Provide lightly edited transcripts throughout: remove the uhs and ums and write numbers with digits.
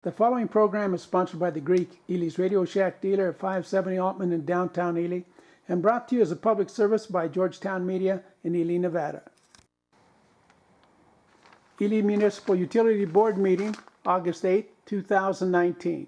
The following program is sponsored by the Greek, Ely's Radio Shack dealer at 570 Altman in downtown Ely, and brought to you as a public service by Georgetown Media in Ely, Nevada. Ely Municipal Utility Board meeting, August 8, 2019.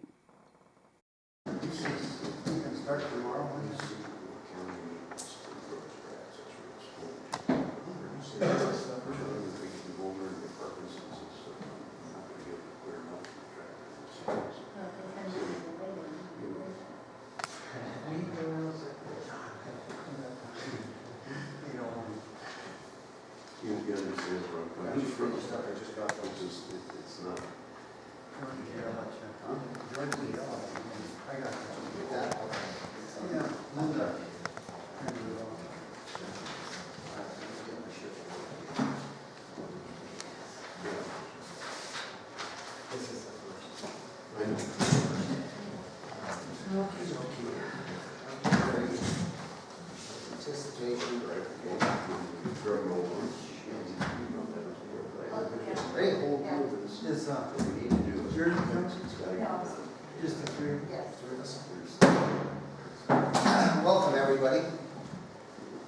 Welcome, everybody.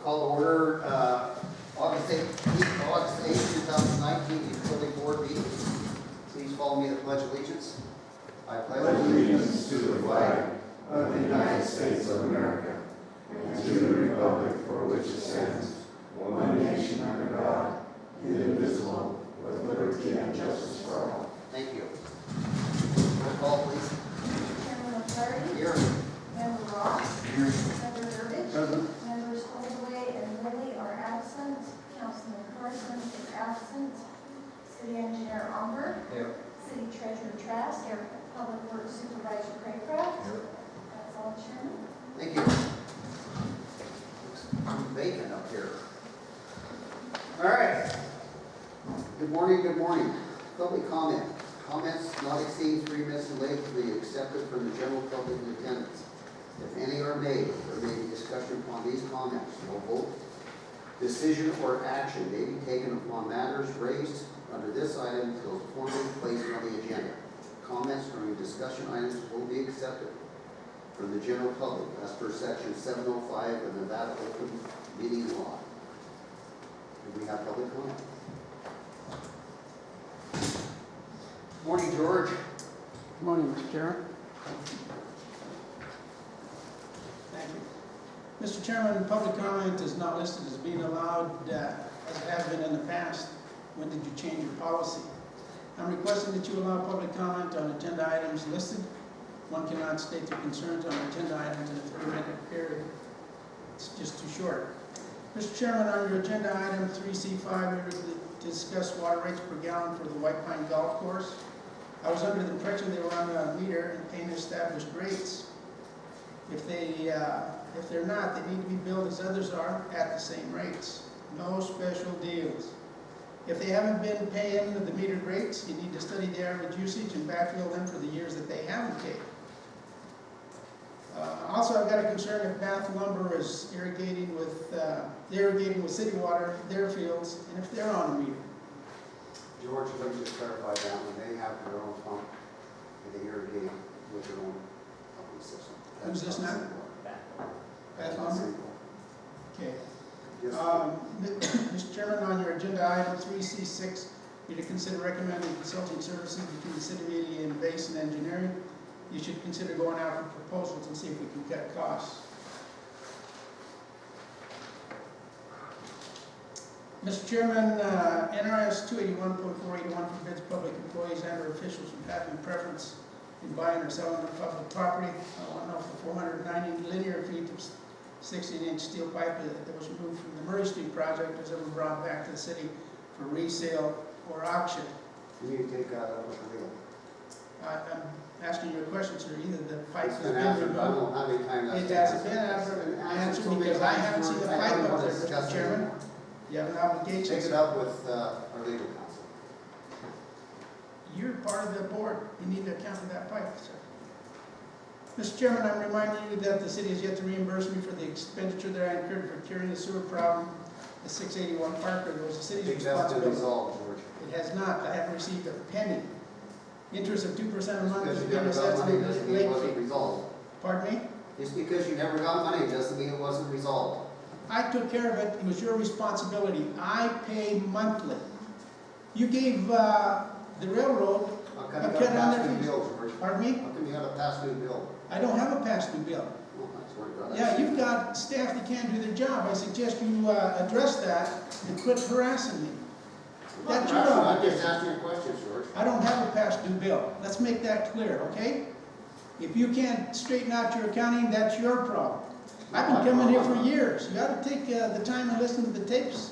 Call to order August 8, 2019, Utility Board meeting. Please follow me to the Pledge of Allegiance. I pledge allegiance to the flag of the United States of America and to the republic for which it stands, one nation under God, indivisible, with liberty and justice for all. Thank you. Roll call, please. Chairman McCarty. Here. Member Ross. Here. Member Burbidge. Members Oldway and Lilly are absent. Councilman Carson is absent. City Engineer Umber. Here. City Treasurer Trask. Public Works Supervisor Craycraft. That's all, Chairman. Thank you. I'm vacant up here. All right. Good morning, good morning. Public comment. Comments not exceeding 3 minutes in length will be accepted from the general public in attendance. If any are made, there may be discussion upon these comments. No vote, decision, or action may be taken upon matters raised under this item until formally placed on the agenda. Comments during discussion items will be accepted from the general public as per section 705 of the Nevada Open Meeting Law. Do we have public comment? Morning, George. Good morning, Mr. Chairman. Thank you. Mr. Chairman, public comment is not listed as being allowed as it has been in the past. When did you change your policy? I'm requesting that you allow public comment on agenda items listed. One cannot state their concerns on agenda items in a 3-minute period. It's just too short. Mr. Chairman, on your agenda item 3C5, we were to discuss water rates per gallon for the White Pine Golf Course. I was under the impression they were on a meter and paying established rates. If they're not, they need to be billed as others are at the same rates. No special deals. If they haven't been paying the metered rates, you need to study the average usage and backfill them for the years that they haven't paid. Also, I've got a concern if Bath Lumber is irrigating with city water their fields, and if they're on a meter. George, let me just clarify that when they have their own pump and they irrigate with their own pumping system. Who's this now? Bath Lumber? Okay. Yes. Mr. Chairman, on your agenda item 3C6, you're to consider recommending consulting services between the City of Ely and Basin Engineering. You should consider going out for proposals and see if we can cut costs. Mr. Chairman, NRS 281.481 forbids public employees and or officials from having preference in buying or selling their public property. I want to know if the 490 linear feet of 16-inch steel pipe that was removed from the Murray Street project was ever brought back to the city for resale or auction. You need to take that out of the deal. I'm asking you a question, sir. Either the pipe It's has been been answered. I don't removed. know how many times It hasn't been answered because I haven't seen the pipe up there, Mr. Chairman. You have an obligation. Take it up with our legal counsel. You're part of the board. You need to account for that pipe, sir. Mr. Chairman, I'm reminding you that the city has yet to reimburse me for the expenditure that I incurred for curing the sewer problem at 681 Parker. It was the city's I think that's been responsibility. resolved, George. It has not. I haven't received a penny. Interest of 2% a month Because is you being never got assessed money on the doesn't mean it late wasn't fee. resolved. Pardon me? Just because you never got money doesn't mean it wasn't resolved. I took care of it, it was your responsibility. I pay monthly. You gave the railroad How a come you got cut a on past their due fees. bill, George? Pardon me? How come you got a past due bill? I don't have a past due bill. Well, that's what it does. Yeah, you've got staff that can't do their job. I suggest you address that and quit harassing me. That's your I'm just obligation. asking you questions, George. I don't have a past due bill. Let's make that clear, okay? If you can't straighten out your accounting, that's your problem. I've been coming here for years. You ought to take the time and listen to the tapes.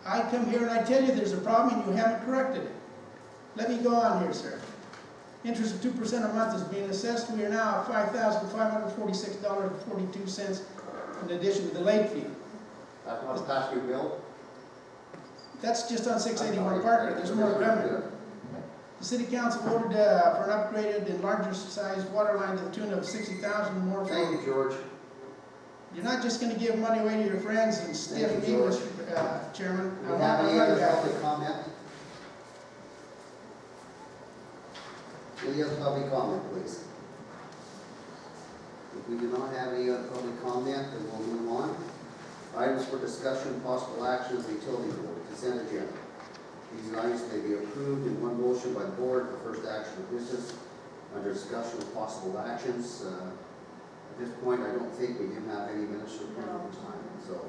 I come here and I tell you there's a problem and you haven't corrected it. Let me go on here, sir. Interest of 2% a month is being assessed. We are now at $5,546.42 in addition to the late fee. That's not a past due bill? That's just on 681 Parker. There's more coming. The city council voted for an upgraded and larger sized water line to the tune of $60,000 more. Thank you, George. You're not just going to give money away to your friends and stiff Thank me, you, George. Mr. Chairman. Do we have any other public comment? Any other public comment, please? If we do not have any other public comment, then we'll move on. Items for discussion, possible action of the utility board, consent agenda. These items may be approved in one motion by the board for first action of business. Under discussion of possible actions, at this point, I don't think we do have any minutes to approve at this time. So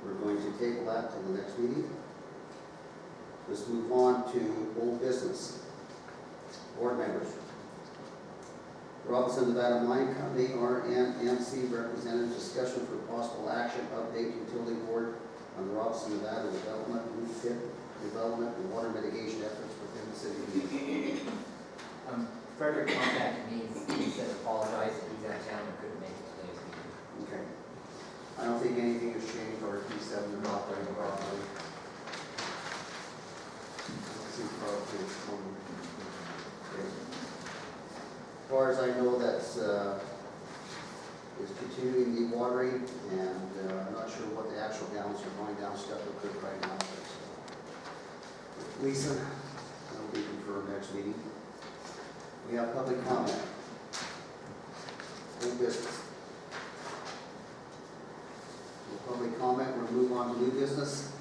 we're going to table that till the next meeting. Let's move on to old business. Board members. Robinson Nevada Mine Company, RNMC representative, discussion for possible action, update utility board on the Robinson Nevada development, roof pit development, and water mitigation efforts within the city. Frederick contacted me, he said apologize that he's out of town and couldn't make it today's meeting. Okay. I don't think anything has changed for P7 or operating properly. Okay. As far as I know, that's, is continuing dewatering, and I'm not sure what the actual gallons are going down Stepper Creek right now. But, Lisa, that will be confirmed next meeting. We have public comment. Old business. No public comment, we'll move on to new business.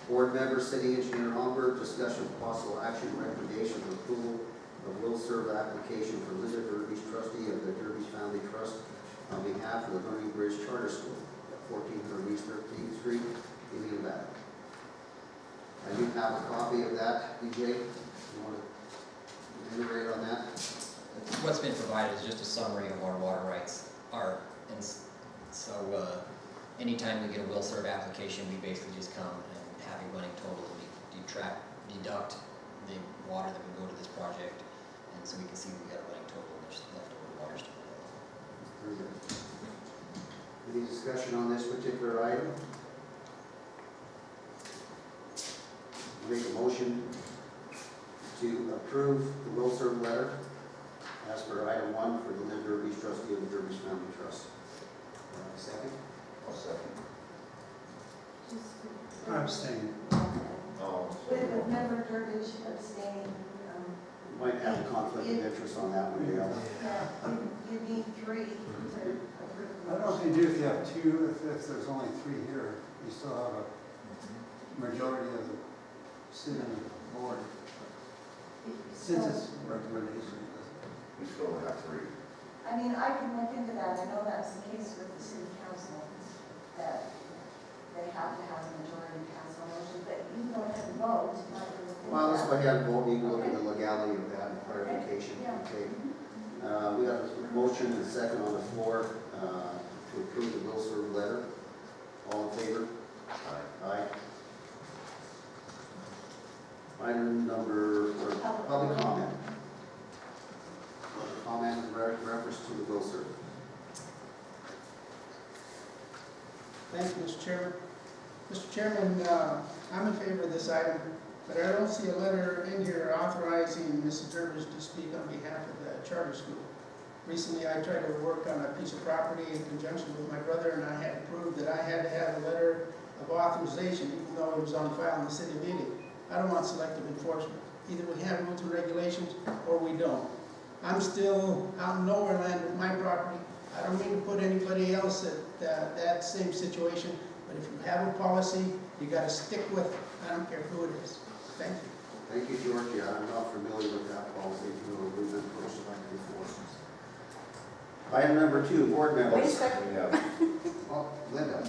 Board member, city engineer Holmberg, discussion of possible action, recommendation of approval of will serve application for Linda Derby's trustee of the Derby's Family Trust on behalf of the Learning Bridge Charter School at 1400 East 13th Street, in Nevada. I do have a copy of that, DJ. You want to elaborate on that? What's been provided is just a summary of our water rights are, and so anytime we get a will serve application, we basically just come and have a running total and we deduct the water that would go to this project, and so we can see we got a running total and there's leftover water still available. Very good. Any discussion on this particular item? Make a motion to approve the will serve letter as per item 1 for the Linda Derby's trustee of the Derby's Family Trust. Second? I'll second. Abstain. With member Durgich abstaining, Might have a conflict of interest on that one, Dale. yeah, you need 3 to approve. I don't know if you do if you have 2, if there's only 3 here, you still have a majority of the city board. Since it's recommendation. We still have 3. I mean, I can look into that. I know that's the case with the city council, that they have to have a majority council motion, but you can go ahead and vote. Well, let's go ahead and vote. You can look at the legality of that and clarification. Yeah. Okay. We have a motion and a second on the floor to approve the will serve letter. All in favor? Aye. Item number, public comment. Public comment in reference to the will serve. Thank you, Mr. Chairman. Mr. Chairman, I'm in favor of this item, but I don't see a letter in here authorizing Mrs. Durbridge to speak on behalf of the charter school. Recently, I tried to work on a piece of property in conjunction with my brother, and I had to prove that I had to have a letter of authorization, even though it was on file in the city meeting. I don't want selective enforcement. Either we have rules and regulations or we don't. I'm still out in nowhere land with my property. I don't mean to put anybody else at that same situation, but if you have a policy, you gotta stick with it. I don't care who it is. Thank you. Thank you, George. Yeah, I'm not familiar with that policy, we've been approached about it before. Item number 2, board members. Wait a second. Oh, Linda.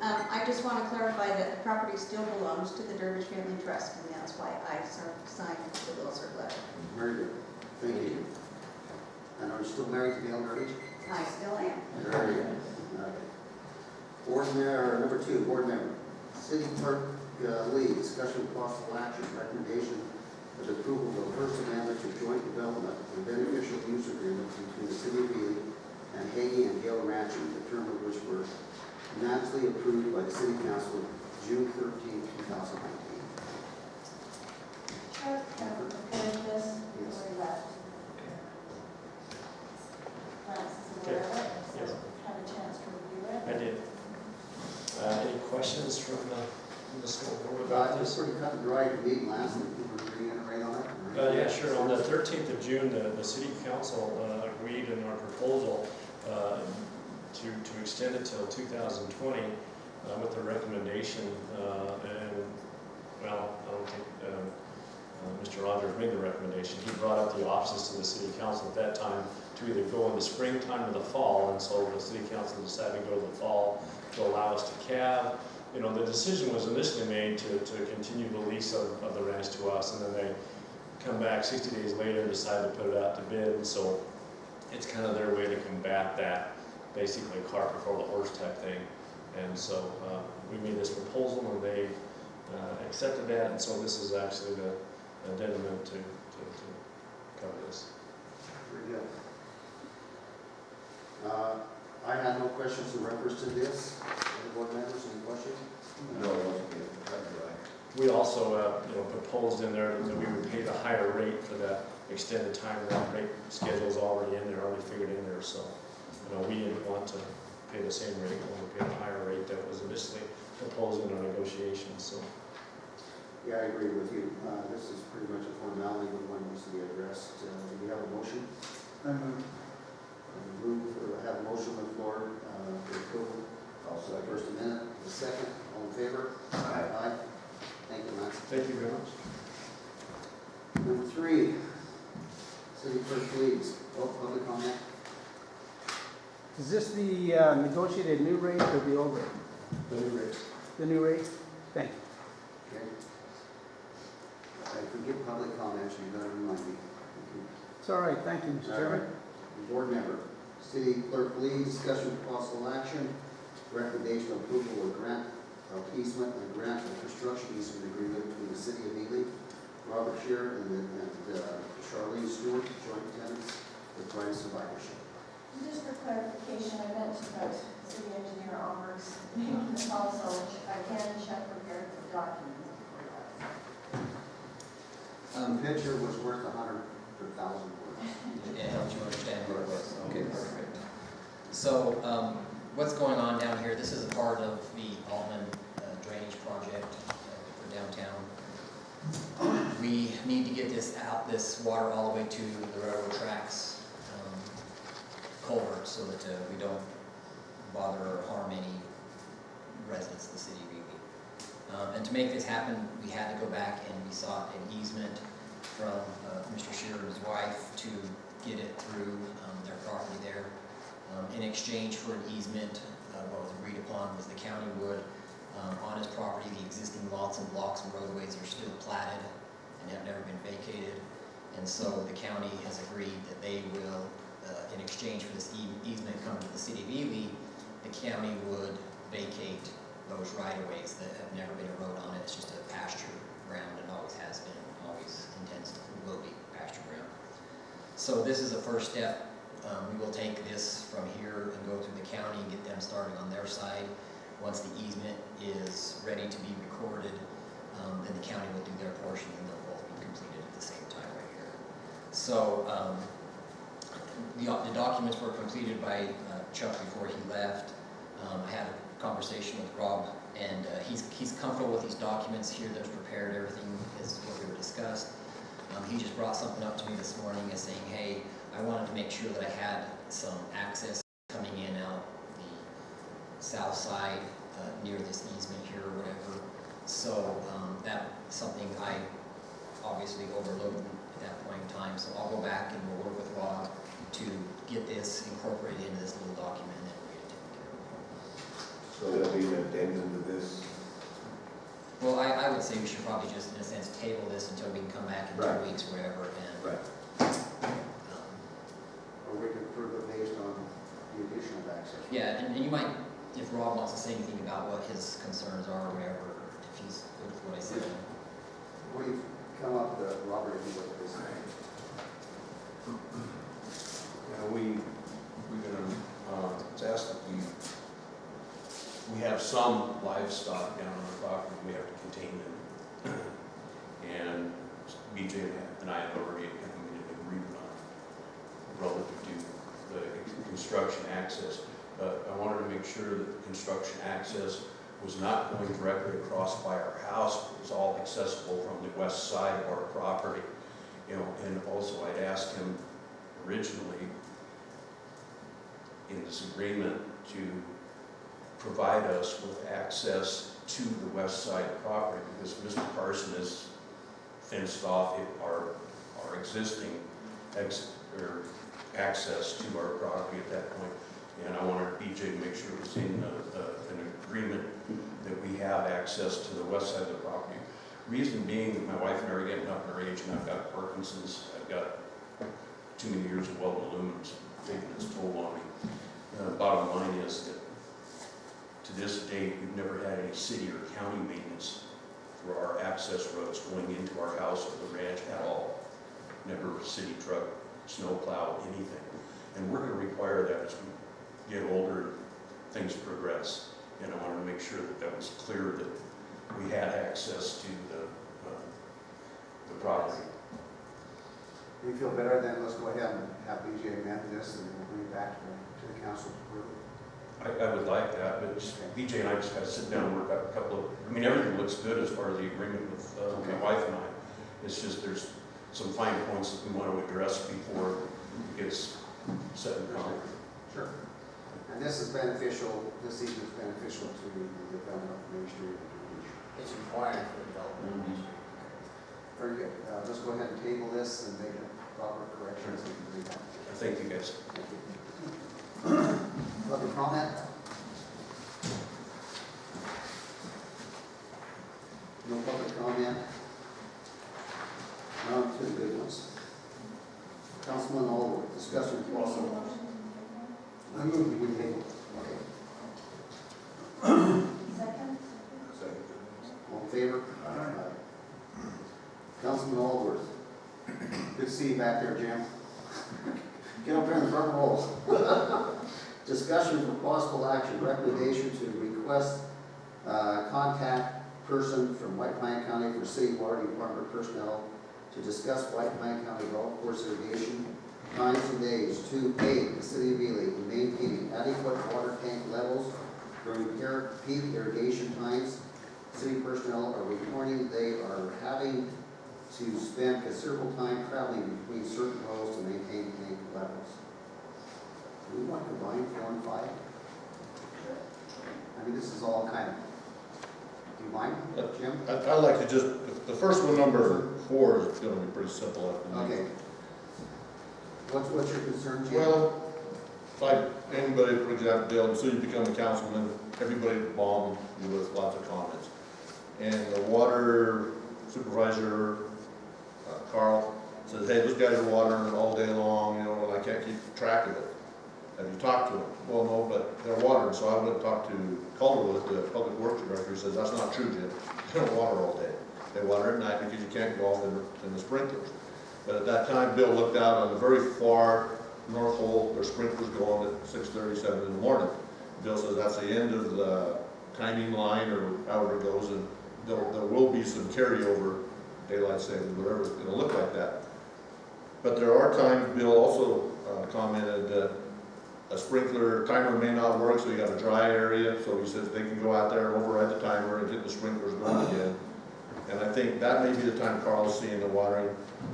I just want to clarify that the property still belongs to the Durbridge Family Trust, and that's why I signed the will serve letter. Very good. Thank you. And are you still married to Dale Murray? I still am. Very good. Okay. Board member, number 2, board member. City clerk, Lee, discussion of possible action, recommendation of approval of First Amendment to joint development and beneficial use agreement between the city of Ely and Haiti and Gale Ranching, the term of which were unanimously approved by the city council June 13, 2019. Chuck, have prepared this before you left. Lance is aware of it, so Yes. have a chance to review it. I did. Any questions from the school board It about was this? pretty cut and dry to meet last, and people were reiterating on it. Yeah, sure. On the 13th of June, the city council agreed in our proposal to extend it till 2020 with the recommendation, and, well, I don't think Mr. Rogers made the recommendation. He brought up the options to the city council at that time to either go in the springtime or the fall, and so the city council decided to go to the fall to allow us to calve. You know, the decision was initially made to continue the lease of the ranch to us, and then they come back 60 days later and decide to put it out to bid, and so it's kind of their way to combat that, basically cart before the horse type thing. And so we made this proposal and they accepted that, and so this is actually the addendum to cover this. Very good. I had no questions in reference to this. Any board members, any questions? No. We also, proposed in there that we would pay the higher rate for that extended time. That rate schedule's already in there, already figured in there, so, we didn't want to pay the same rate, we wanted to pay the higher rate that was initially proposed in our negotiations, so. Yeah, I agree with you. This is pretty much a formality, but one needs to be addressed. Do we have a motion? Have a motion on the floor for approval. Also, First Amendment, the second. All in favor? Aye. Thank you, Max. Thank you very much. Number 3, city clerk, please. Public comment. Is this the negotiated new rate or the old rate? The new rate. The new rate? Thank you. Okay. If we get public comments, you're going to remind me. Thank you. It's all right, thank you, Mr. Chairman. Board member, city clerk Lee, discussion of possible action, recommendation of approval of grant of easement and grant of construction easement agreement between the city of Ely, Robert Shear, and Charlene Stewart, joint tenants with Brian Survivorship. Just for clarification, I mentioned that city engineer offers also, again, Chuck prepared the documents before you left. The picture was worth 100,000 words. It helps you understand what it was. Okay, perfect. So, what's going on down here, this is a part of the Altman drainage project for downtown. We need to get this water all the way to the railroad tracks culvert so that we don't bother or harm any residents of the city of Ely. And to make this happen, we had to go back and we sought an easement from Mr. Shearer and his wife to get it through their property there. In exchange for an easement, what was agreed upon was the county would, on his property, the existing lots and blocks and roadways are still platted and have never been vacated. And so the county has agreed that they will, in exchange for this easement coming to the city of Ely, the county would vacate those right-of-ways that have never been a road on it. It's just a pasture ground and always has been, always intends to, will be pasture ground. So this is a first step. We will take this from here and go through the county and get them started on their side. Once the easement is ready to be recorded, then the county will do their portion and they'll both be completed at the same time right here. So the documents were completed by Chuck before he left. I had a conversation with Rob and he's comfortable with these documents here. They're prepared, everything is what we were discussed. He just brought something up to me this morning and saying, hey, I wanted to make sure that I had some access coming in out the south side near this easement here or whatever. So that's something I obviously overlooked at that point in time. So I'll go back and we'll work with Rob to get this incorporated into this little document and then we'll get it taken care of. So there'll be an addendum to this? Well, I would say we should probably just, in a sense, table this until we can come back in Right. 2 weeks or whatever, and, Right. Or we can approve it based on the additional access. yeah, and you might, if Rob wants to say anything about what his concerns are or whatever, if he's good with what I said. What do you come up with, Robert, if you look at this? We're gonna, it's asked that we have some livestock down on the property, we have to contain them. And BJ and I have already come to an agreement on relative to the construction access. But I wanted to make sure that the construction access was not going directly across by our house, it was all accessible from the west side of our property. And also I'd asked him originally in this agreement to provide us with access to the west side property, because Mr. Carson has fenced off our existing access to our property at that point. And I wanted BJ to make sure it was in an agreement that we have access to the west side of the property. Reason being, my wife and I are getting up in our age, and I've got Parkinson's, I've got too many years of welded aluminum taking its toll on me. Bottom line is that to this date, we've never had any city or county maintenance for our access roads going into our house or the ranch at all. Never a city truck, snow plow, anything. And we're going to require that as we get older, things progress. And I wanted to make sure that that was clear, that we had access to the property. Do you feel better, then let's go ahead and have BJ amend this and then we'll bring it back to the council to approve. I would like that, but BJ and I just got to sit down and work out a couple of, I mean, everything looks good as part of the agreement with my wife and I. It's just there's some fine points that we want to address before it gets set in concrete. Sure. And this is beneficial, this easement is beneficial to the development of Main Street. It's required for development of Main Street. Very good. Let's go ahead and table this and make it proper corrections. Thank you, guys. Thank you. Other comment? No public comment? Now to the good ones. Councilman Allwood, discussion possible. I move we table. Okay. Second? All in favor? Councilman Allworth. Good to see you back there, Jim. Get up there in the front row. Discussion for possible action, recommendation to request contact person from White Pine County for City Water Department personnel to discuss White Pine County golf course irrigation times and days to aid the city of Ely in maintaining adequate water tank levels during peak irrigation times. City personnel are reporting they are having to spend considerable time traveling between certain rows to maintain tank levels. Do we want to combine 4 and 5? I mean, this is all kind of, do you mind, Jim? I'd like to just, the first one, number 4, is going to be pretty simple. Okay. What's your concern, Jim? Well, like anybody, for example, Dale, so you become a councilman, everybody bomb you with lots of comments. And the water supervisor, Carl, says, hey, those guys are watering all day long, and I can't keep track of it. Have you talked to them? Well, no, but they're watering. So I went and talked to Calderwood, the public works director. He says, that's not true, Jim. They don't water all day. They water at night because you can't go off in the sprinklers. But at that time, Bill looked out on the very far north hole, their sprinklers go on at 6:30, 7 in the morning. Bill says that's the end of the timing line or however it goes, and there will be some carryover, daylight savings, whatever, it'll look like that. But there are times, Bill also commented that a sprinkler timer may not work, so you got a dry area, so he says they can go out there and override the timer and get the sprinklers going again. And I think that may be the time Carl's seeing the watering.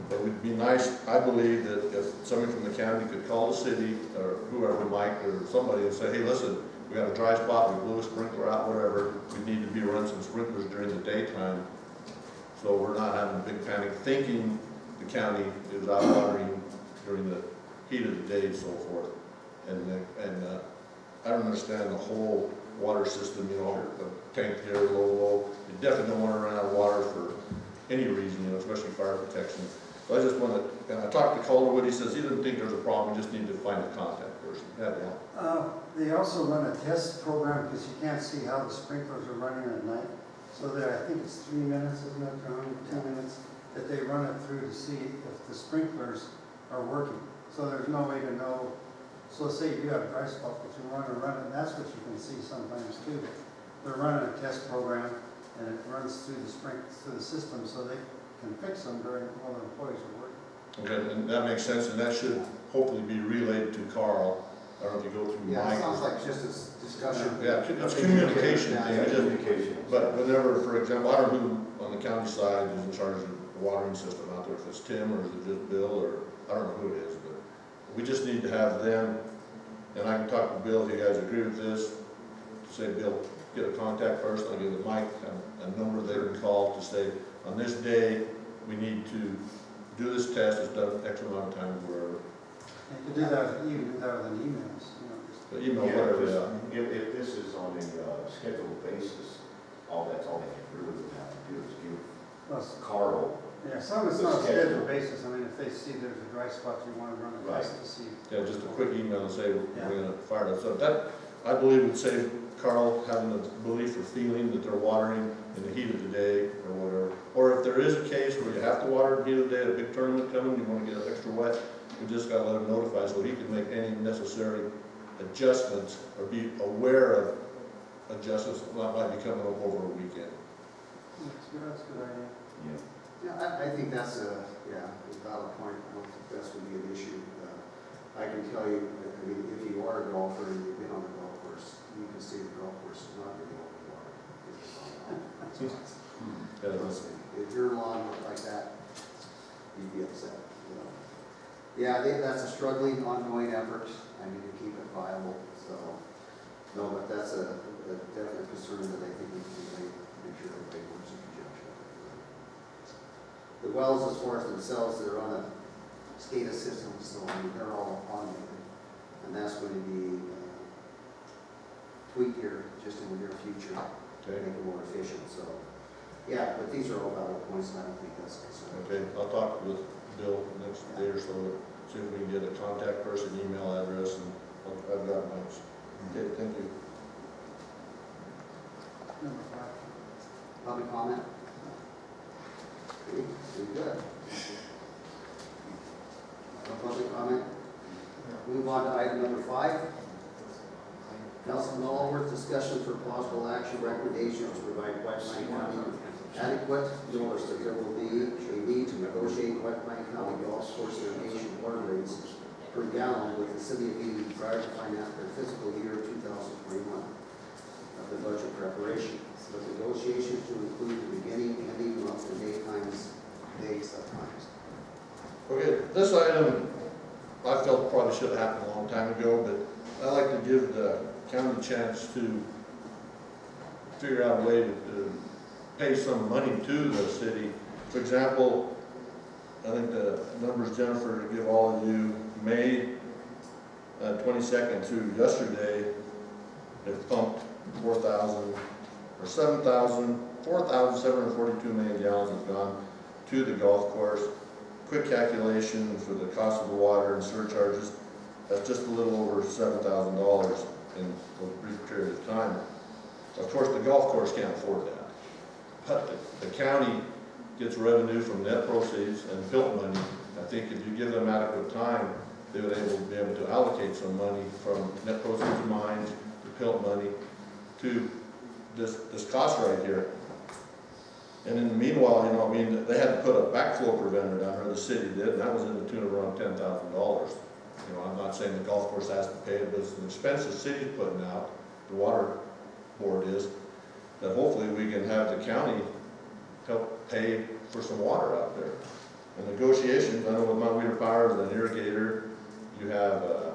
But it would be nice, I believe, that if somebody from the county could call the city, or whoever, Mike or somebody, and say, hey, listen, we got a dry spot, we blew a sprinkler out, whatever, we need to be running some sprinklers during the daytime, so we're not having a big panic, thinking the county is out watering during the heat of the day and so forth. And I don't understand the whole water system, you know, the tank here, low. You definitely don't want to run out of water for any reason, you know, especially fire protection. So I just want to, and I talked to Calderwood, he says he doesn't think there's a problem, we just need to find a contact person. Yeah, yeah. They also run a test program because you can't see how the sprinklers are running at night. So there, I think it's 3 minutes, isn't it, John? 2 minutes, that they run it through to see if the sprinklers are working. So there's no way to know. So say you do have a dry spot, but you want to run it, and that's what you can see sometimes too. They're running a test program, and it runs through the system, so they can fix them during while the employees are working. Okay, and that makes sense, and that should hopefully be relayed to Carl. I don't know if you go through Yeah, Mike. it sounds like just a discussion. Yeah, it's communication thing. It just- Communication. But whenever, for example, I don't know who on the county side is in charge of the watering system out there, if it's Tim or is it just Bill, or I don't know who it is, but we just need to have them, and I can talk to Bill if you guys agree with this, say, Bill, get a contact person, I'll give Mike a number they can call to say, on this day, we need to do this test, it's done X amount of times, wherever. You can do that, you can do that with an emails, you know, just But email, whatever, yeah. If this is on a scheduled basis, that's all they really would have to do is give plus, Carl. yeah, some it's The not a schedule. scheduled basis. I mean, if they see there's a dry spot, you want to run a test to see. Yeah, just a quick email and say, Yeah. we're gonna fire it up. So that, I believe, would save Carl having the belief or feeling that they're watering in the heat of the day or whatever. Or if there is a case where you have to water in the heat of the day, a big tournament coming, you wanna get it extra wet, we just gotta let him notify so he can make any necessary adjustments or be aware of adjustments that might be coming up over a weekend. That's a good idea. Yeah. Yeah, I think that's a valid point. I don't think that's going to be an issue. I can tell you, I mean, if you are a golfer and you've been on the golf course, you can see the golf course is not really open water. Trust me, if your lawn looked like that, you'd be upset, you know. Yeah, that's a struggling, ongoing effort. I need to keep it viable, so, no, but that's a definite concern that I think we can make sure everybody works in conjunction. The wells, as far as themselves, they're on a SCADA system, so I mean, they're all automated. And that's going to be tweaked here just in the near future to make it more efficient, so. Yeah, but these are all valid points, and I don't think that's a concern. Okay, I'll talk with Bill next day or so, see if we can get a contact person, email address, and I've got mine. Okay, thank you. Number 5. Public comment? Okay, very good. No public comment? Move on to item number 5. Councilman Allworth, discussion for possible action recommendations to provide White Pine County adequate notice that there will be a need to negotiate White Pine County golf course irrigation water rates per gallon with the city of Eden prior to their fiscal year 2021 of the budget preparation. The negotiations to include the beginning, ending, month, and dates of times. Okay, this item, I felt probably should have happened a long time ago, but I like to give the county a chance to figure out a way to pay some money to the city. For example, I think the numbers, Jennifer, to give all of you, May 22nd through yesterday, it pumped 4,742 million gallons has gone to the golf course. Quick calculation for the cost of the water and surcharges, that's just a little over $7,000 in a brief period of time. Of course, the golf course can't afford that. But the county gets revenue from net proceeds and PILT money. I think if you give them adequate time, they would be able to allocate some money from net proceeds of mines to PILT money to this cost right here. And in the meanwhile, you know, I mean, they had to put a backflow preventer down there, the city did, and that was in the tune of around $10,000. You know, I'm not saying the golf course has to pay it, but it's an expense the city's putting out, the water board is, that hopefully we can have the county help pay for some water out there. And negotiations, I know with Mount Weeder Power, as an irrigator, you have a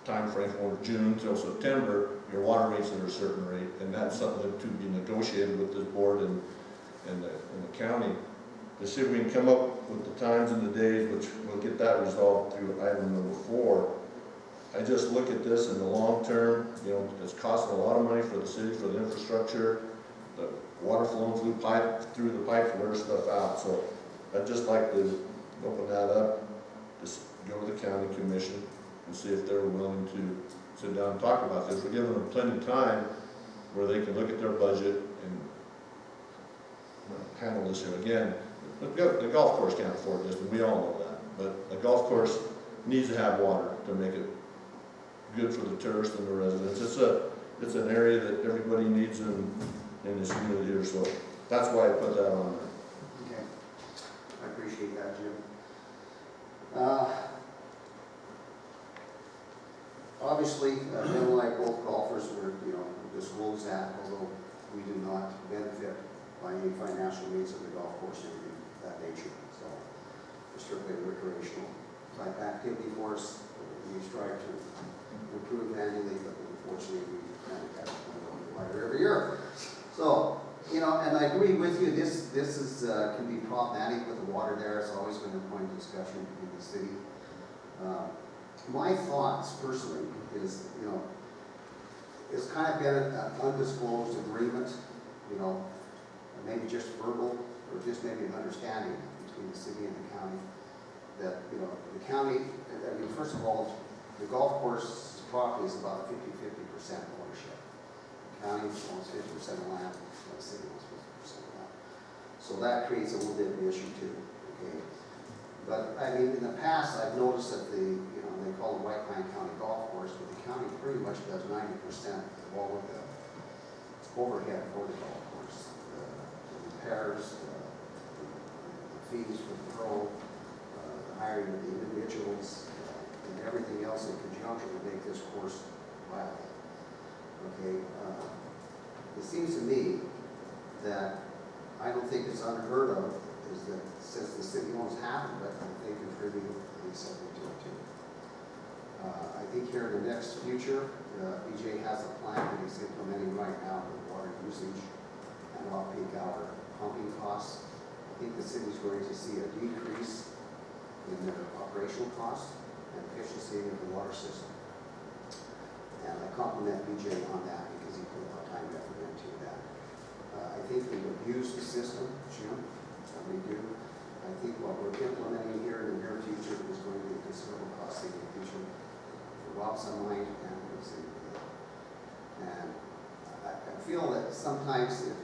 time frame from June till September, your water rates at a certain rate, and that's something to be negotiated with this board and the county, to see if we can come up with the times and the days, which we'll get that resolved through item number 4. I just look at this in the long term, you know, it's costing a lot of money for the city, for the infrastructure, the water flowing through the pipe to wear stuff out, so I'd just like to open that up, just go to the county commission and see if they're willing to sit down and talk about this. We're giving them plenty of time where they can look at their budget and handle this here. Again, the golf course can't afford this, and we all know that, but the golf course needs to have water to make it good for the tourists and the residents. It's an area that everybody needs in this community here, so that's why I put that on there. Okay, I appreciate that, Jim. Obviously, Bill and I both golfers were, you know, disclose that, although we do not benefit by any financial means of the golf course or anything of that nature. So, it's strictly a recreational type activity for us. We strive to improve annually, but unfortunately, we kind of have to water every year. So, you know, and I agree with you, this is, can be problematic with the water there. It's always been a point of discussion in the city. My thoughts personally is, you know, it's kind of been an undisclosed agreement, you know, maybe just verbal or just maybe an understanding between the city and the county that, you know, the county, I mean, first of all, the golf course property is about 50% ownership. The county owns 50% of land, and the city owns 50% of land. So that creates a little bit of an issue too, okay? But I mean, in the past, I've noticed that you know, they call it White Pine County Golf Course, but the county pretty much does 90% of all of the overhead for the golf course. The repairs, the fees for the pro, the hiring of the individuals, and everything else in conjunction to make this course viable. Okay, it seems to me that I don't think it's unheard of is that since the city owns half of it, they contribute at least something to it too. I think here in the next future, BJ has a plan that he's implementing right now with water usage and off-peak hour pumping costs. I think the city's going to see a decrease in their operational costs and efficiency of the water system. And I compliment BJ on that because he put a lot of time and effort into that. I think we abuse the system, Jim. We do. I think what we're implementing here in the near future is going to be a considerable cost saving feature for Wapsa Mine and for the city. And I feel that sometimes if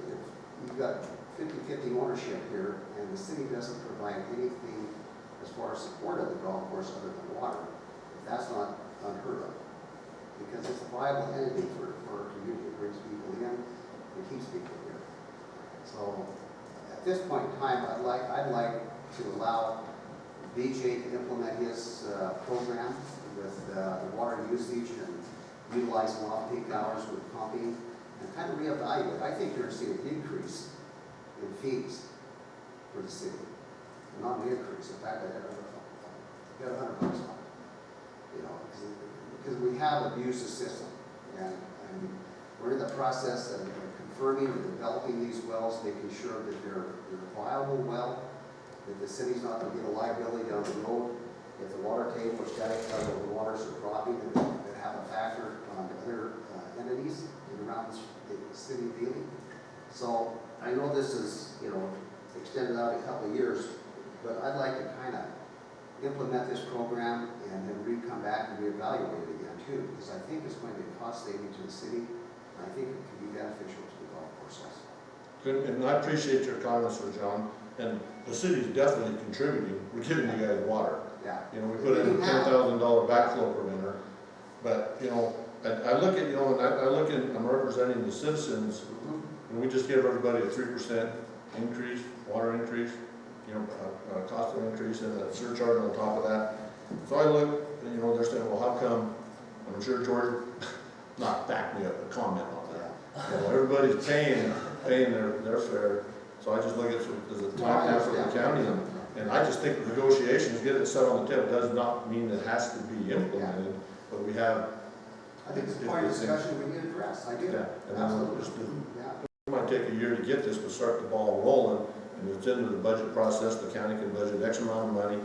you've got 50-50 ownership here and the city doesn't provide anything as far as support of the golf course other than water, that's not unheard of. Because it's a viable entity for our community. It brings people in, it keeps people here. So at this point in time, I'd like to allow BJ to implement his program with the water usage and utilizing off-peak hours with pumping and kind of reevaluate. I think you're going to see a decrease in fees for the city, not an increase. In fact, I got $100 on it. You know, because we have abused the system, and we're in the process of confirming and developing these wells, making sure that they're a viable well, that the city's not going to get a liability down the road if the water table or static level of the waters are dropping, that have a factor on other entities in around the city of Ely. So I know this is, you know, extended out a couple of years, but I'd like to kind of implement this program and then come back and reevaluate it again too, because I think it's going to be cost saving to the city, and I think it can be beneficial to the golf course also. Good, and I appreciate your comments, Sir John, and the city's definitely contributing. We're giving you guys water. Yeah. You know, we put in a $10,000 backflow preventer, but, you know, I look at, you know, and I look at, I'm representing the citizens, and we just give everybody a 3% increase, water increase, you know, cost of increase and a surcharge on top of that. So I look, and, you know, they're saying, well, how come, and I'm sure George, not back me up, but comment on that. You know, everybody's paying their fare. So So I just look at it as a time now for the county, and I just think negotiations, get it set on the table, does not mean it has to be implemented, but we have. I think it's a point of discussion we need to address, I do. Yeah, and then we'll just do, Yeah. it might take a year to get this, but start the ball rolling, and it's into the budget process, the county can budget X amount of money,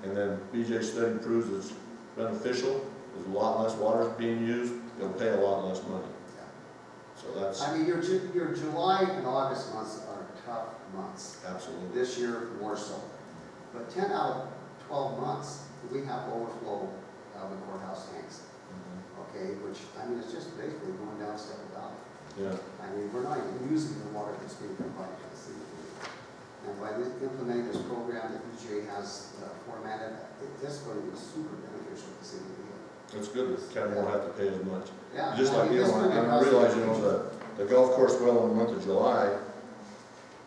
and then BJ's study proves it's beneficial, there's a lot less water being used, they'll pay a lot less money. So that's I mean, your July and August months are tough months. absolutely, This year, more so. But 10 out of 12 months, we have overflow out of the courthouse tanks. Okay, which, I mean, it's just basically going down step without. yeah. I mean, we're not even using the water that's being provided to the city. And by implementing this program that BJ has formatted, it's going to be super beneficial to the city of Leo. It's good, the county won't have to pay as much. Yeah. Just I like, mean, you this know, will be I realize, you know, cost-efficient. the golf course well in the month of July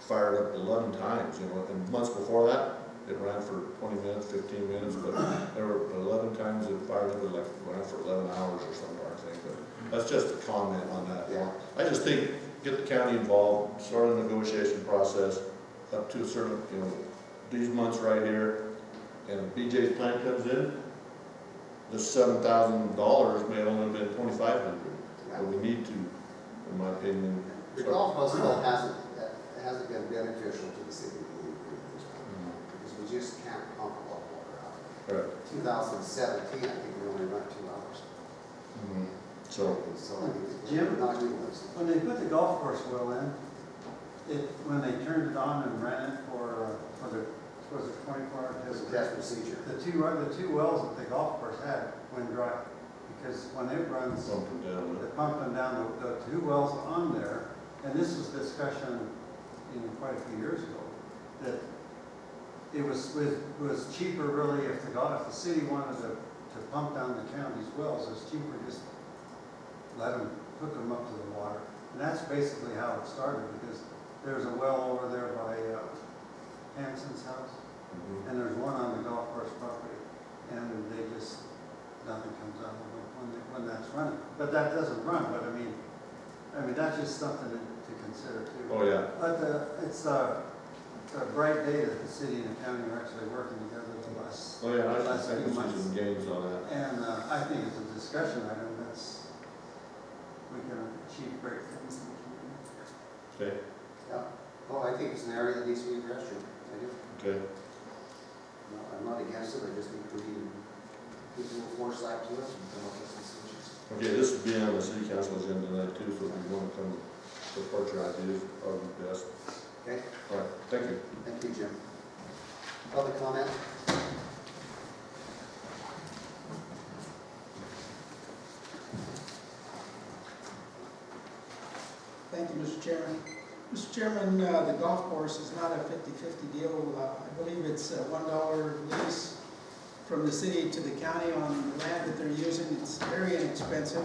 fired up 11 times, you know, and months before that, it ran for 20 minutes, 15 minutes, but there were 11 times it fired up, it like ran for 11 hours or something, I think, but that's just a comment on that. Yeah. I just think, get the county involved, start a negotiation process up to a certain, you know, these months right here, and if BJ's plan comes in, this $7,000 may have only been $2,500, but we need to, in my opinion. The golf festival hasn't been beneficial to the city of Leo at this point, because we just can't pump a lot of water out. Right. 2017, I think we only run 2 hours. So, So I mean, Jim? we're not utilizing. When they put the golf course well in, when they turned it on and ran it for the, was it 24-hour It was test? a test procedure. The two wells that the golf course had went dry, because when it runs, pump them down. they're pumping down the 2 wells on there, and this was discussion, you know, quite a few years ago, that it was cheaper really if the city wanted to pump down the county's wells, it's cheaper just let them hook them up to the water. And that's basically how it started, because there's a well over there by Hanson's house, and there's one on the golf course property, and they just, nothing comes out of it when that's running. But that doesn't run, but I mean, that's just something to consider too. Oh, yeah. But it's a bright day that the city and the county are actually working together the last, Oh, yeah, I last think few we see months. some gains on that. And I think it's a discussion item we can achieve great things. Okay, Yeah. Oh, I think it's an area that needs to be addressed, Jim. I do. okay. No, I'm not against it, I just think we need to give a little foresight to it and come up with some solutions. Okay, this will be on the city council agenda tonight too, so if you want to come support your ideas, probably best. Okay? All right, thank you. Thank you, Jim. Public comment? Thank you, Mr. Chairman. Mr. Chairman, the golf course is not a 50-50 deal. I believe it's a $1 lease from the city to the county on the land that they're using. It's very inexpensive.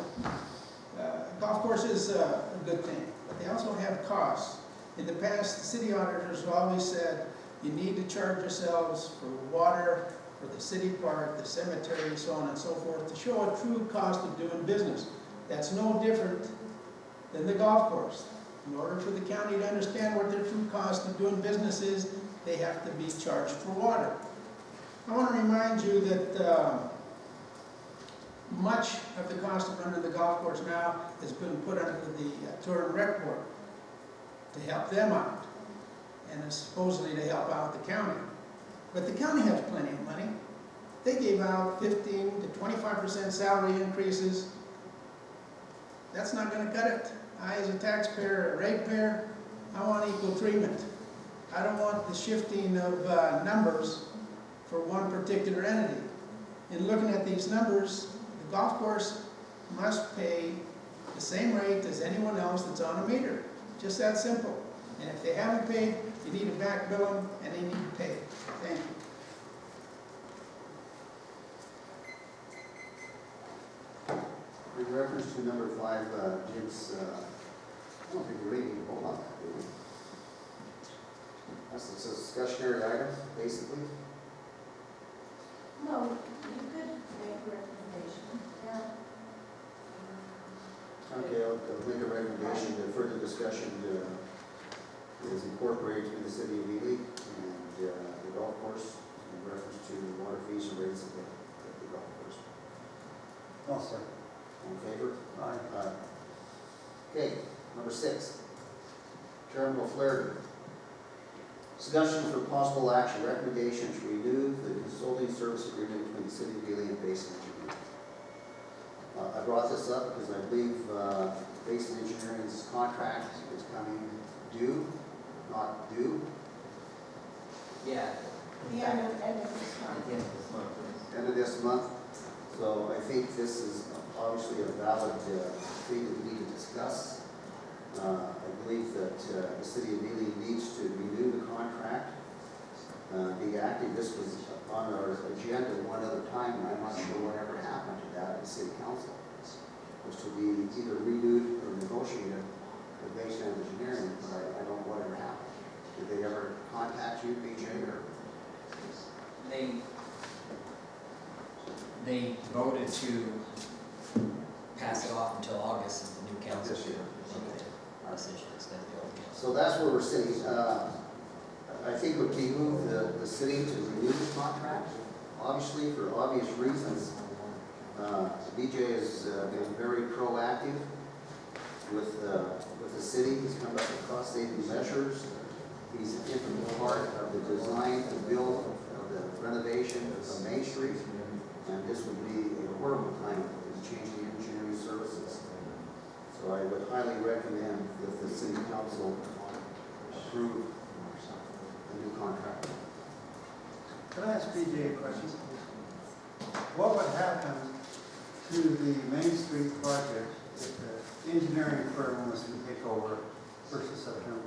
Golf course is a good thing, but they also have costs. In the past, the city auditors have always said, you need to charge yourselves for water, for the city park, the cemetery, so on and so forth, to show a true cost of doing business. That's no different than the golf course. In order for the county to understand what their true cost of doing business is, they have to be charged for water. I want to remind you that much of the cost of running the golf course now has been put under the Tour and Rec Board to help them out, and is supposedly to help out the county. But the county has plenty of money. They gave out 15 to 25% salary increases. That's not going to cut it. I, as a taxpayer, a ratepayer, I want equal treatment. I don't want the shifting of numbers for one particular entity. In looking at these numbers, the golf course must pay the same rate as anyone else that's on a meter. Just that simple. And if they haven't paid, you need to back bill them, and they need to pay. Thank you. In reference to number 5, Jim's, I don't think we really need to vote on that, do we? That's a discussionary item, basically. No, you could make a recommendation, yeah. Okay, I'll make a recommendation to further discussion is incorporated to the city of Ely, and the golf course in reference to water fees and rates of the golf course. I'll second. All in favor? Aye. Okay, number 6, Chairman O'Flaherty. Discussion for possible action, recommendation to renew the consulting service agreement between the city of Ely and Basin Engineering. I brought this up because I believe Basin Engineering's contract is coming due, not due, Yeah. The end of this At month. the end of this month. end of this month. So I think this is obviously a valid thing that we need to discuss. I believe that the city of Ely needs to renew the contract, be active. This was on our agenda one other time, and I'm not sure whatever happened to that at the city council. It was to be either renewed or negotiated with Basin Engineering, but I don't know whatever happened. Did they ever contact you, BJ, or? They voted to pass it off until August as the new council This year. decision instead of the old council. So that's where we're sitting. I think it would behoove the city to renew the contract, obviously, for obvious reasons. BJ has been very proactive with the city. He's come up with cost-saving measures. He's an integral part of the design, the build, of the renovation of Main Street. And this would be a horrible time to change the engineering services. So I would highly recommend that the city council approve the new contract. Can I ask BJ a question? What would happen to the Main Street project if the engineering firm was to take over 1st of September?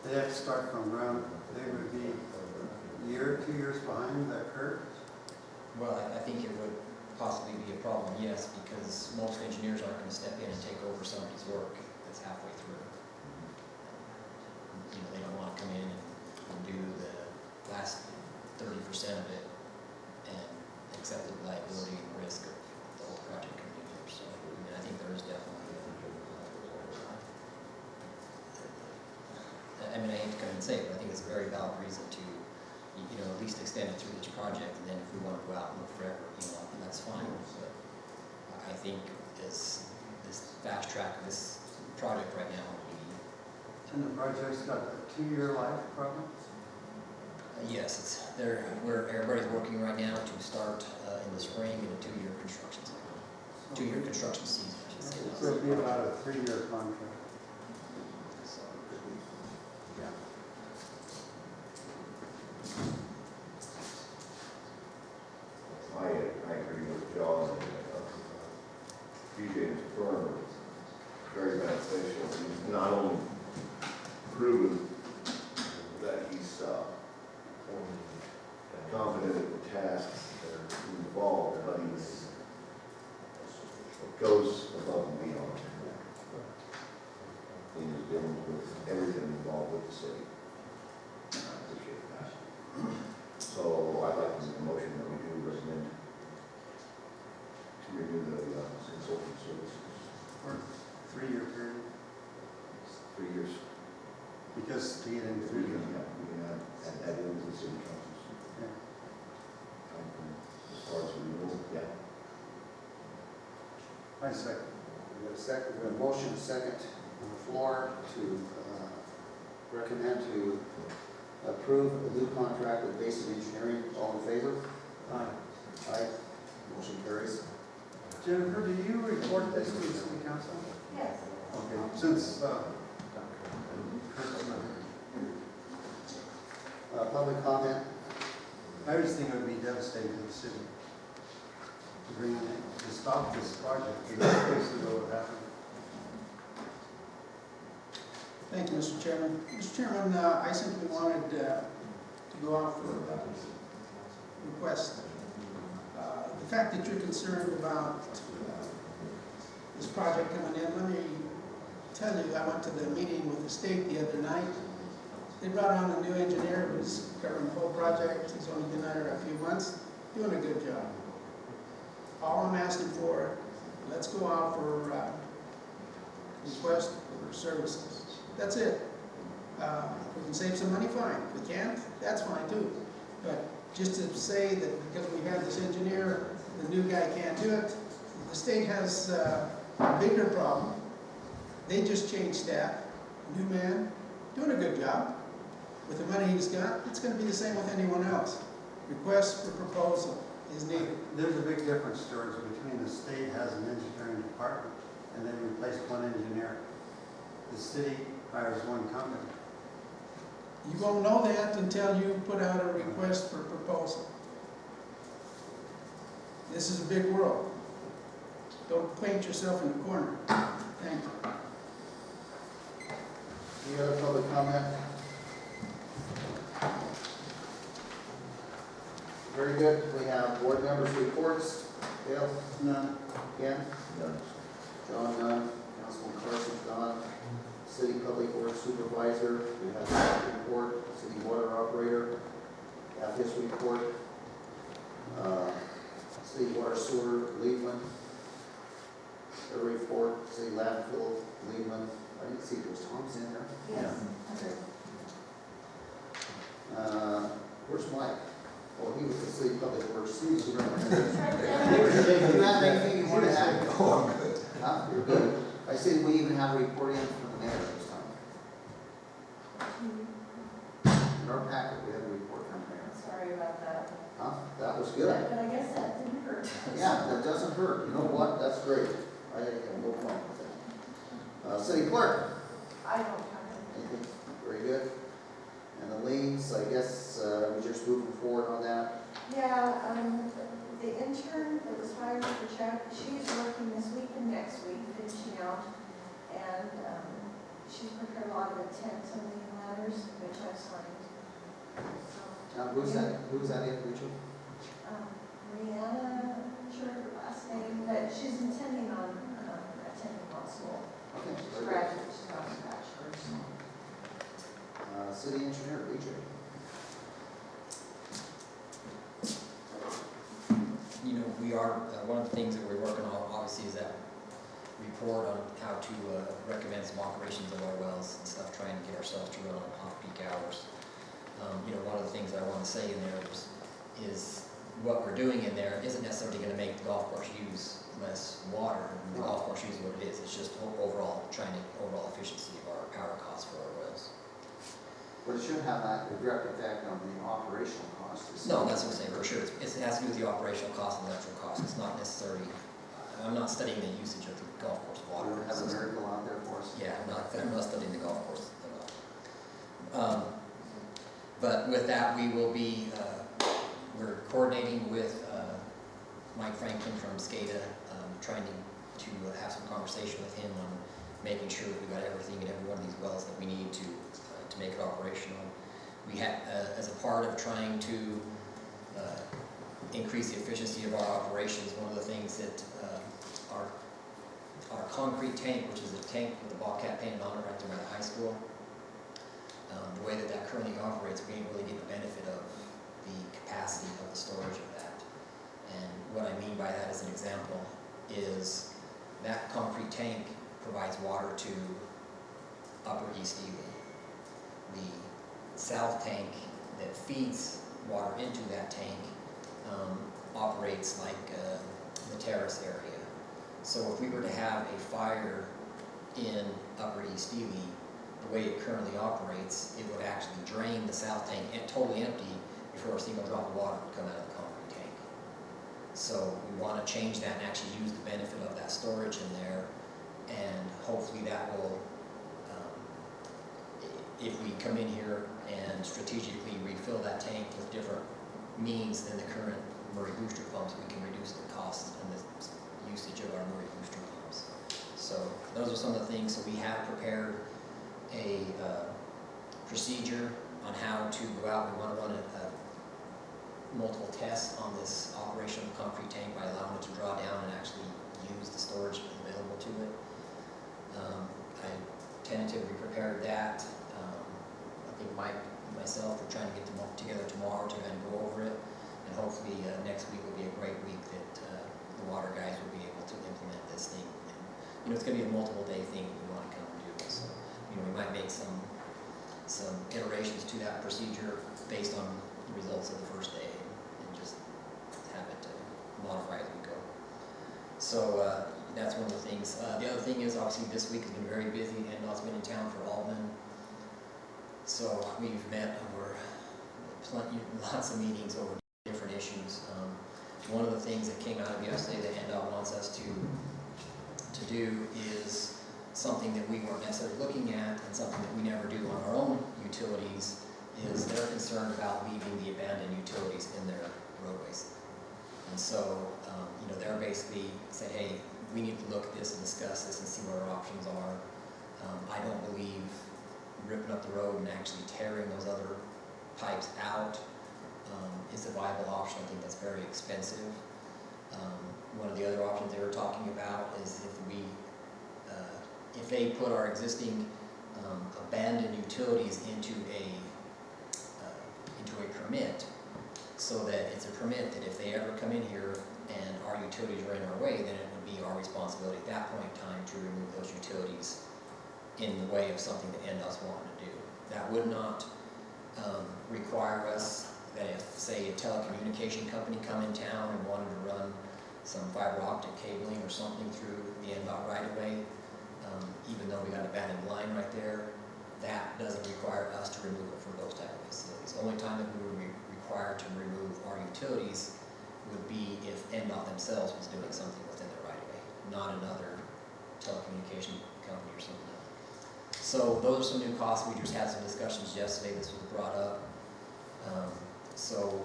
They have to start from ground. They would be a year, 2 years behind that curve? Well, I think it would possibly be a problem, yes, because most engineers aren't going to step in and take over somebody's work that's halfway through. You know, they don't want to come in and do the last 30% of it and accept the liability and risk of the whole project coming in here. So, I mean, I think there is definitely I mean, I hate to come and say it, but I think it's a very valid reason to, you know, at least extend it through each project, and then if we want to go out and look forever, you know, that's fine. But I think this fast track of this project right now would be, And the project's got a 2-year life, probably? yes, everybody's working right now to start in the spring in a 2-year construction cycle. 2-year construction season, I should say. So it'd be about a 3-year contract. So, Yeah. I agree with John. BJ's firm is very beneficial. He's not only proven that he's confident in the tasks that are involved, but he's goes above and beyond. He is dealing with everything involved with the city. I appreciate that. So I'd like to make a motion that we do recommend to renew the consulting services. For a 3-year period, 3 years. because to get into We 3 can, years. we can add that into the city council's Yeah. as far as renewal, yeah. I second. We have a second, we have a motion, a second on the floor to recommend to approve a new contract with Basin Engineering. All in favor? Aye. Aye. Motion carries. Jennifer, do you report this to the city council? Yes. Okay, since, Kurt's not here. Public comment. I just think it would be devastating to the city to stop this project, because basically what would happen. Thank you, Mr. Chairman. Mr. Chairman, I simply wanted to go out for a request. The fact that you're concerned about this project coming in, let me tell you, I went to the meeting with the state the other night. They brought on a new engineer who's covering the whole project. He's only been there a few months, doing a good job. All I'm asking for, let's go out for request for services. That's it. If we can save some money, fine. If we can't, that's fine too. But just to say that because we have this engineer, the new guy can't do it, the state has a bigger problem. They just changed staff, new man, doing a good job. With the money he's got, it's gonna be the same with anyone else. Request for proposal is needed. There's a big difference, George, between the state has an engineering department and they replaced one engineer. The city hires one company. You won't know that until you put out a request for proposal. This is a big world. Don't paint yourself in a corner. Thank you. Any other public comment? Very good. We have board members' reports. Dale? None. Ken? John, none. Councilman Carson, none. City Public Works Supervisor, we have his report. City Water Operator, we have his report. City Water Sewer, Leadman. Their report. City Landfill, Leadman. I didn't see those Tom's in there. Yes. Where's Mike? Oh, he was the City Public Works. He was around. It's right Do there. you have anything you want to add? Oh, I'm good. Huh? You're good. I said we even have a report in from the mayor this time. In our packet, we have a report from the mayor. Sorry about that. Huh? That was good. But I guess that didn't hurt. Yeah, that doesn't hurt. You know what? That's great. I have no problem with that. City clerk, I don't have it. anything? Very good. And the liens, I guess, we're just moving forward on that. Yeah, the intern that was hired for Chuck, she's working this week and next week, finishing out. And she's prepared a lot of intent and lien letters, which I've signed. So, Now, who's that individual? Rihanna, I'm not sure of her last name, but she's intending on attending law school. Okay, She's very good. graduate, she's got a bachelor's. City engineer, BJ. You know, we are, one of the things that we're working on obviously is that report on how to recommend some operations of our wells and stuff, trying to get ourselves to run on off-peak hours. You know, one of the things I want to say in there is what we're doing in there isn't necessarily going to make the golf course use less water. The golf course uses what it is. It's just overall trying to overall efficiency of our power costs for our wells. But it should have a direct effect on the operational costs. No, that's what I'm saying, for sure. It has to do with the operational cost and electrical cost. It's not necessarily, I'm not studying the usage of the golf course water. We'll have a miracle out there for us. Yeah, I'm not studying the golf course at all. But with that, we will be, we're coordinating with Mike Franklin from SCADA, trying to have some conversation with him on making sure that we got everything in every one of these wells that we need to make it operational. We had, as a part of trying to increase the efficiency of our operations, one of the things that our concrete tank, which is a tank with a Bobcat painted on it right there by the high school, the way that that currently operates, we didn't really get the benefit of the capacity of the storage of that. And what I mean by that as an example is that concrete tank provides water to Upper East Ely. The south tank that feeds water into that tank operates like the terrace area. So if we were to have a fire in Upper East Ely, the way it currently operates, it would actually drain the south tank and totally empty before a single drop of water would come out of the concrete tank. So we want to change that and actually use the benefit of that storage in there, and hopefully that will, if we come in here and strategically refill that tank with different means than the current Murray booster pumps, we can reduce the cost and the usage of our Murray booster pumps. So those are some of the things. So we have prepared a procedure on how to go out. We want to run multiple tests on this operational concrete tank by allowing it to draw down and actually use the storage available to it. I tentatively prepared that. I think Mike and myself are trying to get them all together tomorrow to kind of go over it, and hopefully next week will be a great week that the water guys will be able to implement this thing. And, you know, it's going to be a multiple day thing that we want to come and do. So, you know, we might make some some iterations to that procedure based on the results of the first day, and just have it modify as we go. So that's one of the things. The other thing is, obviously, this week has been very busy, and NDOT's been in town for Altman. So we've met over lots of meetings over different issues. One of the things that came out of yesterday that NDOT wants us to do is something that we weren't necessarily looking at, and something that we never do on our own utilities, is they're concerned about leaving the abandoned utilities in their roadways. And so, they're basically saying, hey, we need to look at this and discuss this and see what our options are. I don't believe ripping up the road and actually tearing those other pipes out is a viable option. I think that's very expensive. One of the other options they were talking about is if they put our existing abandoned utilities into a permit, so that it's a permit that if they ever come in here and our utilities are in our way, then it would be our responsibility at that point in time to remove those utilities in the way of something that NDOT's wanting to do. That would not require us that if, say, a telecommunication company come in town and wanted to run some fiber optic cabling or something through the NDOT right of way, even though we got an abandoned line right there, that doesn't require us to remove it from those type of facilities. The only time that we would be required to remove our utilities would be if NDOT themselves was doing something within their right of way, not another telecommunication company or something else. So those are some new costs. We just had some discussions yesterday. This was brought up. So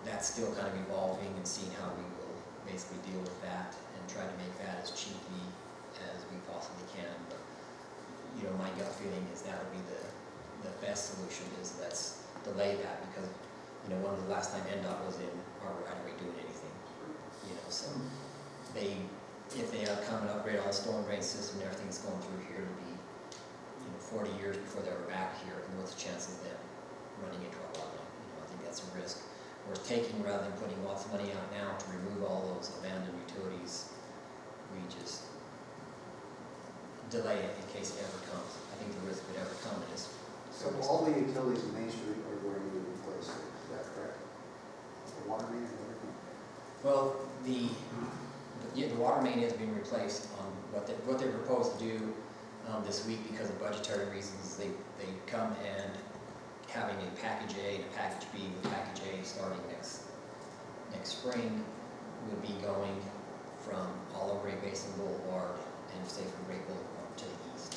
that's still kind of evolving and seeing how we will basically deal with that and try to make that as cheaply as we possibly can. But my gut feeling is that would be the best solution, is let's delay that, because one of the last time NDOT was in our right of way doing anything, so if they come and upgrade all the storm drain system and everything that's going through here, it'll be 40 years before they're back here, and what's the chance of them running into our water line? I think that's a risk worth taking, rather than putting lots of money out now to remove all those abandoned utilities. We just delay it in case it ever comes. I think the risk would ever come is. So all the utilities in Main Street are going to be replaced, is that correct? The water main and everything? Well, the water main is being replaced. On what they propose to do this week, because of budgetary reasons, they come and having a package A and a package B, with package A starting next spring, would be going from all over Great Basin Boulevard and say from Great Boulevard to the east,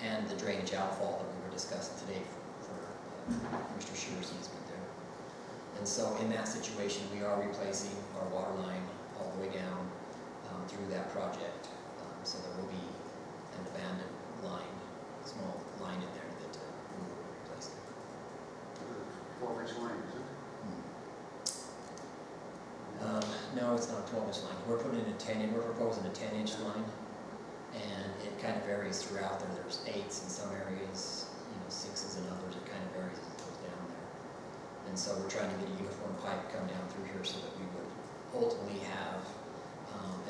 and the drainage outfall that we were discussing today for Mr. Shear's easement there. And so in that situation, we are replacing our water line all the way down through that project. So there will be an abandoned line, small line in there that we will be replacing. 12-inch line, is it? No, it's not a 12-inch line. We're putting in a 10-inch. We're proposing a 10-inch line, and it kind of varies throughout there. There's 8s in some areas, 6s in others. It kind of varies as it goes down there. And so we're trying to get a uniform pipe come down through here, so that we would ultimately have,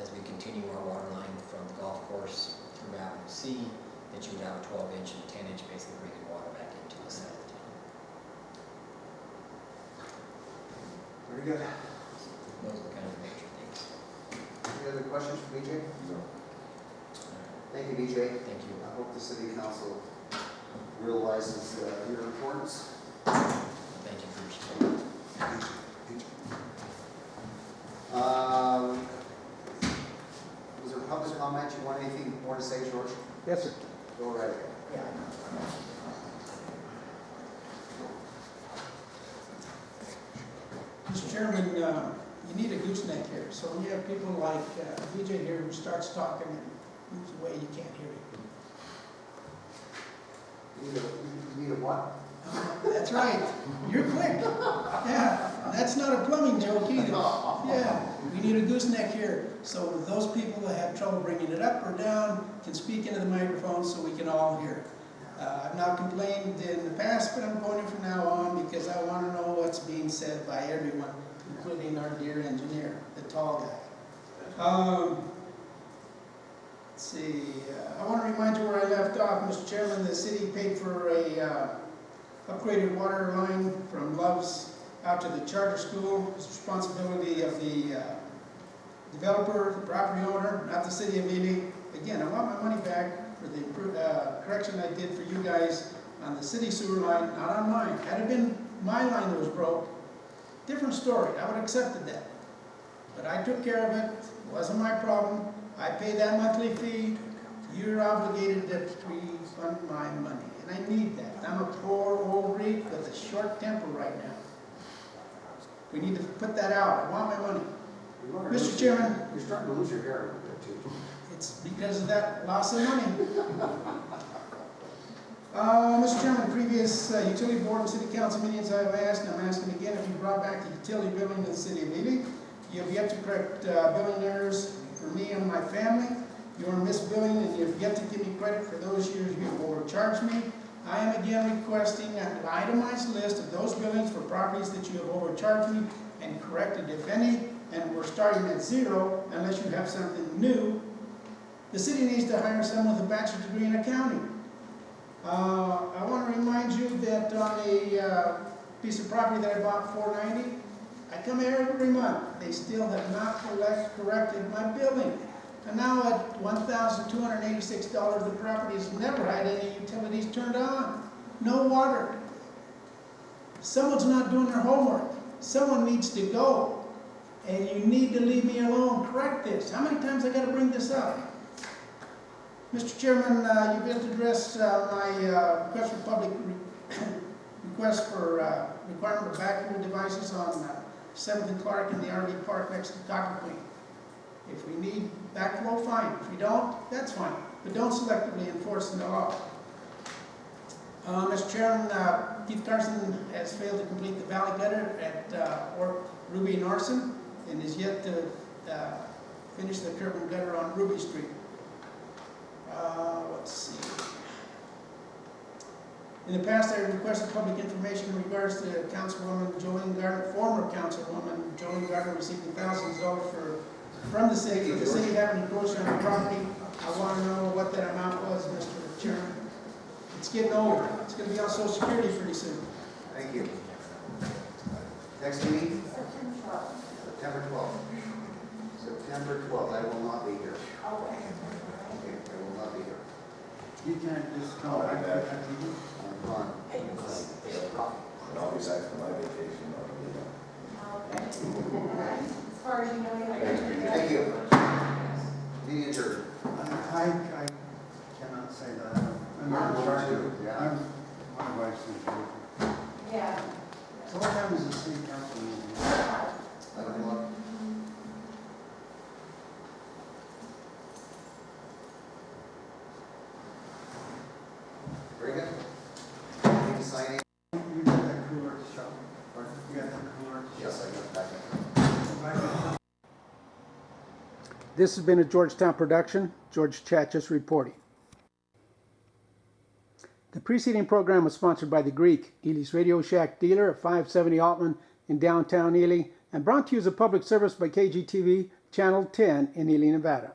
as we continue our water line from the golf course through Avenue C, that you would have a 12-inch and a 10-inch, basically bringing water back into the side of the town. Very good. Those are the kind of major things. Any other questions for BJ? No. Thank you, BJ. Thank you. I hope the city council realizes your importance. Thank you for your support. Was there public comment? You want anything more to say, George? Yes, sir. Go right ahead. Mr. Chairman, you need a gooseneck here. So when you have people like VJ here who starts talking and moves away, you can't hear him. You need a what? That's right. You're quick. Yeah, that's not a plumbing joke either. Yeah, we need a gooseneck here. So those people that have trouble bringing it up or down can speak into the microphone so we can all hear. I've not complained in the past, but I'm going to from now on, because I want to know what's being said by everyone, including our dear engineer, the tall guy. Let's see, I want to remind you where I left off, Mr. Chairman. The city paid for a upgraded water line from Love's out to the charter school. It's responsibility of the developer, the property owner, not the city of Ely. Again, I want my money back for the correction I did for you guys on the city sewer line, not on mine. Had it been my line that was broke, different story, I would have accepted that. But I took care of it, it wasn't my problem. I pay that monthly fee, you're obligated to refund my money, and I need that. I'm a poor old reek with a short temper right now. We need to put that out, I want my money. Mr. Chairman. You're starting to lose your hair a little bit too. It's because of that loss of money. Mr. Chairman, previous utility board and city council meetings I've asked, and I'm asking again, if you brought back the utility billing in the city of Ely. You have yet to correct billing errors for me and my family. You are misbilling, and you have yet to give me credit for those years you have overcharged me. I am again requesting an itemized list of those billings for properties that you have overcharged me and corrected, if any, and we're starting at zero unless you have something new. The city needs to hire someone with a bachelor's degree in accounting. I want to remind you that on a piece of property that I bought $490, I come here every month. They still have not corrected my billing. And now at $1,286, the property has never had any utilities turned on. No water. Someone's not doing their homework. Someone needs to go. And you need to leave me alone. Correct this. How many times I got to bring this up? Mr. Chairman, you've been to address my request for public request for requirement of backflow devices on 7th and Clark in the RV park next to Copper Queen. If we need backflow, fine. If we don't, that's fine. But don't selectively enforce the law. Mr. Chairman, Keith Carson has failed to complete the valley gutter at Ruby and Orson and is yet to finish the curb and gutter on Ruby Street. Let's see. In the past, I requested public information in regards to Councilwoman Jolene Gardner, former Councilwoman Jolene Gardner receiving thousands of dollars from the city. If the city having encroached on the property, I want to know what that amount was, Mr. Chairman. It's getting older. It's going to be on Social Security pretty soon. Thank you. Next meeting? September 12th. September 12th. September 12th, I will not be here. Okay. Okay, I will not be here. You can't just come back to that meeting? I'm gone. And I'll be back from my vacation. Okay. As far as you know, you Thank you. Meeting adjourned. I cannot say that. I'm not in charge of it. Yeah. My wife's in charge of it. Yeah. So what time is the city council meeting? 11 o'clock. Very good. Need to sign in? You got that cooler to shop? Pardon? You got that cooler to shop? Yes, I got back. This has been a Georgetown production. George Chachis reporting. The preceding program was sponsored by The Greek, Ely's Radio Shack dealer at 570 Altman in downtown Ely, and brought to you as a public service by KGTV, Channel 10 in Ely, Nevada.